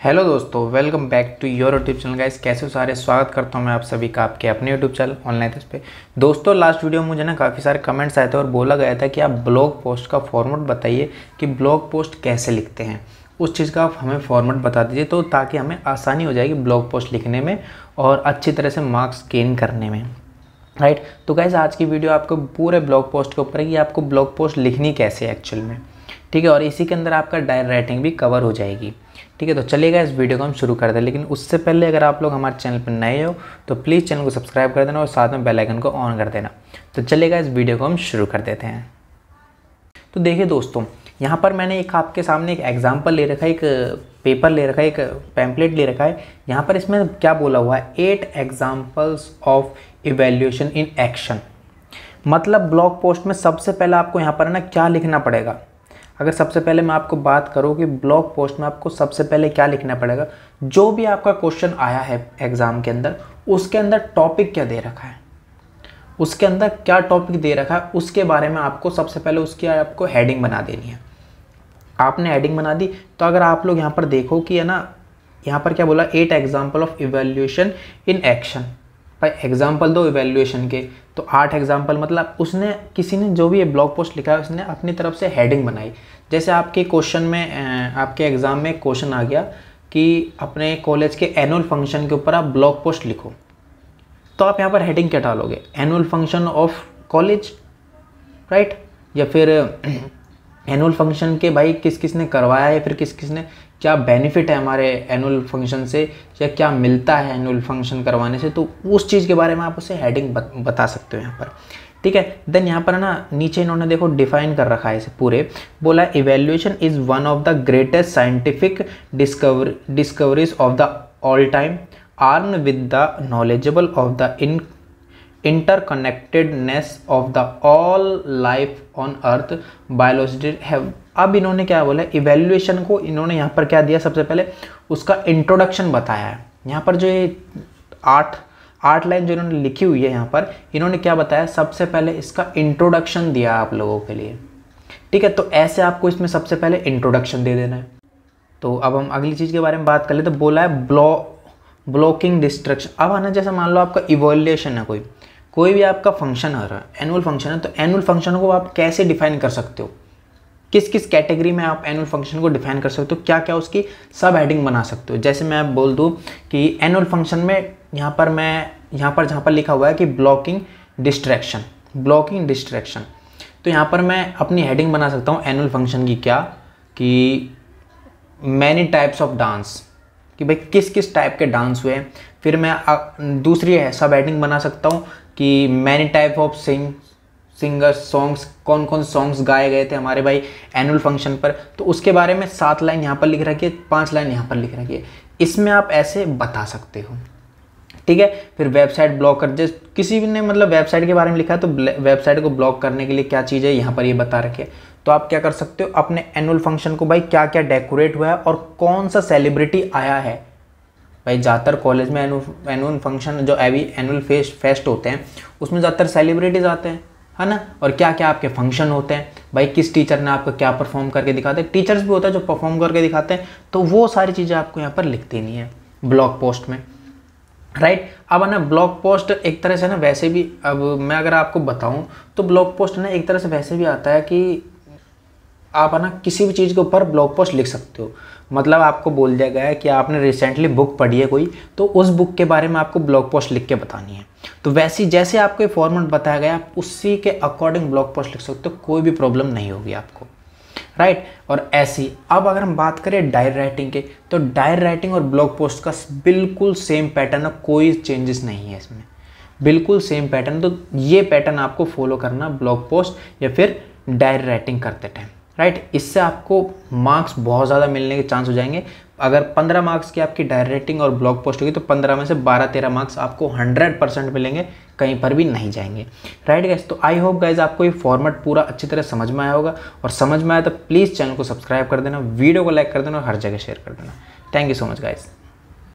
Hello दोस्तों, welcome back to your YouTube channel. Guys कैसे हो सारे, स्वागत करता हूं मैं आप सभी का आपके अपने यूट्यूब चैनल ऑनलाइन टेस्ट पे। दोस्तों लास्ट वीडियो में मुझे ना काफ़ी सारे कमेंट्स आए थे और बोला गया था कि आप ब्लॉग पोस्ट का फॉर्मेट बताइए कि ब्लॉग पोस्ट कैसे लिखते हैं। उस चीज़ का आप हमें फॉर्मेट बता दीजिए तो ताकि हमें आसानी हो जाएगी ब्लॉग पोस्ट लिखने में और अच्छी तरह से मार्क्स गेन करने में, राइट। तो गाइस आज की वीडियो आपको पूरे ब्लॉग पोस्ट के ऊपर है कि आपको ब्लॉग पोस्ट लिखनी कैसे है एक्चुअल में, ठीक है। और इसी के अंदर आपका डायरी राइटिंग भी कवर हो जाएगी, ठीक है। तो चलिएगा इस वीडियो को हम शुरू कर दें, लेकिन उससे पहले अगर आप लोग हमारे चैनल पर नए हो तो प्लीज़ चैनल को सब्सक्राइब कर देना और साथ में बेल आइकन को ऑन कर देना। तो चलिएगा इस वीडियो को हम शुरू कर देते हैं। तो देखिए दोस्तों, यहाँ पर मैंने एक आपके सामने एक एग्जाम्पल ले रखा है, एक पेपर ले रखा है, एक पैम्पलेट ले रखा है। यहाँ पर इसमें क्या बोला हुआ है, 8 examples of evaluation in action. मतलब ब्लॉग पोस्ट में सबसे पहले आपको यहाँ पर ना क्या लिखना पड़ेगा। अगर सबसे पहले मैं आपको बात करूँ कि ब्लॉग पोस्ट में आपको सबसे पहले क्या लिखना पड़ेगा, जो भी आपका क्वेश्चन आया है एग्ज़ाम के अंदर, उसके अंदर टॉपिक क्या दे रखा है, उसके अंदर क्या टॉपिक दे रखा है, उसके बारे में आपको सबसे पहले उसकी आपको हेडिंग बना देनी है। आपने हेडिंग बना दी तो अगर आप लोग यहाँ पर देखो कि है ना, यहाँ पर क्या बोला, 8 example of evaluation in action. भाई एग्जाम्पल दो इवैल्यूएशन के, तो 8 एग्जाम्पल मतलब उसने किसी ने जो भी ये ब्लॉग पोस्ट लिखा है उसने अपनी तरफ से हेडिंग बनाई। जैसे आपके क्वेश्चन में, आपके एग्ज़ाम में क्वेश्चन आ गया कि अपने कॉलेज के एनुअल फंक्शन के ऊपर आप ब्लॉग पोस्ट लिखो, तो आप यहाँ पर हेडिंग क्या डालोगे, annual function of college, right. या फिर एनुअल फंक्शन के भाई किस किस ने करवाया है, फिर किस किस ने, क्या बेनिफिट है हमारे एनुअल फंक्शन से, या क्या मिलता है एनुअल फंक्शन करवाने से, तो उस चीज़ के बारे में आप उसे हेडिंग बता सकते हो यहाँ पर, ठीक है। देन यहाँ पर ना नीचे इन्होंने देखो डिफाइन कर रखा है इसे पूरे, बोला evaluation is one of the greatest scientific discoveries of the all time, armed with the knowledgeable of the interconnectedness of the all life on earth, biology have। अब इन्होंने क्या बोला, इवैल्यूएशन को इन्होंने यहाँ पर क्या दिया, सबसे पहले उसका इंट्रोडक्शन बताया है। यहाँ पर जो ये 8 लाइन जो इन्होंने लिखी हुई है, यहाँ पर इन्होंने क्या बताया, सबसे पहले इसका इंट्रोडक्शन दिया आप लोगों के लिए, ठीक है। तो ऐसे आपको इसमें सबसे पहले इंट्रोडक्शन दे देना है। तो अब हम अगली चीज़ के बारे में बात कर ले, तो बोला है ब्लॉकिंग डिस्ट्रक्शन। अब आना, जैसे मान लो आपका इवैल्यूएशन है, कोई भी आपका फंक्शन आ रहा है, एनुअल फंक्शन है, तो एनुअल फंक्शन को आप कैसे डिफाइन कर सकते हो, किस किस कैटेगरी में आप एनुअल फंक्शन को डिफाइन कर सकते हो, क्या क्या उसकी सब हेडिंग बना सकते हो। जैसे मैं बोल दूं कि एनुअल फंक्शन में यहाँ पर जहाँ पर लिखा हुआ है कि ब्लॉकिंग डिस्ट्रैक्शन, तो यहाँ पर मैं अपनी हेडिंग बना सकता हूँ एनुअल फंक्शन की, क्या कि मैनी टाइप्स ऑफ डांस, कि भाई किस किस टाइप के डांस हुए हैं। फिर मैं दूसरी है सब हेडिंग बना सकता हूँ कि many type of singers, songs, कौन कौन सॉन्ग्स गाए गए थे हमारे भाई एनुअल फंक्शन पर, तो उसके बारे में 7 लाइन यहाँ पर लिख रखी है, 5 लाइन यहाँ पर लिख रखी है। इसमें आप ऐसे बता सकते हो, ठीक है। फिर वेबसाइट ब्लॉक कर, जैसे किसी भी ने मतलब वेबसाइट के बारे में लिखा है तो वेबसाइट को ब्लॉक करने के लिए क्या चीज़ है यहाँ पर ये बता रखे है। तो आप क्या कर सकते हो, अपने एनुअल फंक्शन को भाई क्या क्या डेकोरेट हुआ है और कौन सा सेलिब्रिटी आया है। भाई ज़्यादातर कॉलेज में एनुअल फंक्शन जो एनुअल फेस्ट होते हैं उसमें ज़्यादातर सेलिब्रिटीज आते हैं, है ना। और क्या क्या आपके फंक्शन होते हैं, भाई किस टीचर ने आपको क्या परफॉर्म करके दिखाते हैं, टीचर्स भी होता है जो परफॉर्म करके दिखाते हैं, तो वो सारी चीज़ें आपको यहाँ पर लिख देनी है ब्लॉग पोस्ट में, राइट। अब है ना ब्लॉग पोस्ट एक तरह से ना वैसे भी, अब मैं अगर आपको बताऊं तो ब्लॉग पोस्ट ना एक तरह से वैसे भी आता है कि आप है ना किसी भी चीज़ के ऊपर ब्लॉग पोस्ट लिख सकते हो। मतलब आपको बोल दिया गया है कि आपने रिसेंटली बुक पढ़ी है कोई, तो उस बुक के बारे में आपको ब्लॉग पोस्ट लिख के बतानी है। तो वैसी जैसे आपको ये फॉर्मेट बताया गया आप उसी के अकॉर्डिंग ब्लॉग पोस्ट लिख सकते हो, कोई भी प्रॉब्लम नहीं होगी आपको, राइट। और ऐसी अब अगर हम बात करें डायरी राइटिंग के, तो डायरी राइटिंग और ब्लॉग पोस्ट का बिल्कुल सेम पैटर्न है, कोई चेंजेस नहीं है इसमें, बिल्कुल सेम पैटर्न। तो ये पैटर्न आपको फॉलो करना ब्लॉग पोस्ट या फिर डायरी राइटिंग करते टाइम, राइट। इससे आपको मार्क्स बहुत ज़्यादा मिलने के चांस हो जाएंगे। अगर 15 मार्क्स की आपकी डायरी राइटिंग और ब्लॉग पोस्ट होगी तो 15 में से 12-13 मार्क्स आपको 100% मिलेंगे, कहीं पर भी नहीं जाएंगे, राइट गाइस। तो आई होप गाइस आपको ये फॉर्मेट पूरा अच्छी तरह समझ में आया होगा, और समझ में आया तो प्लीज़ चैनल को सब्सक्राइब कर देना, वीडियो को लाइक कर देना और हर जगह शेयर कर देना। Thank you so much guys.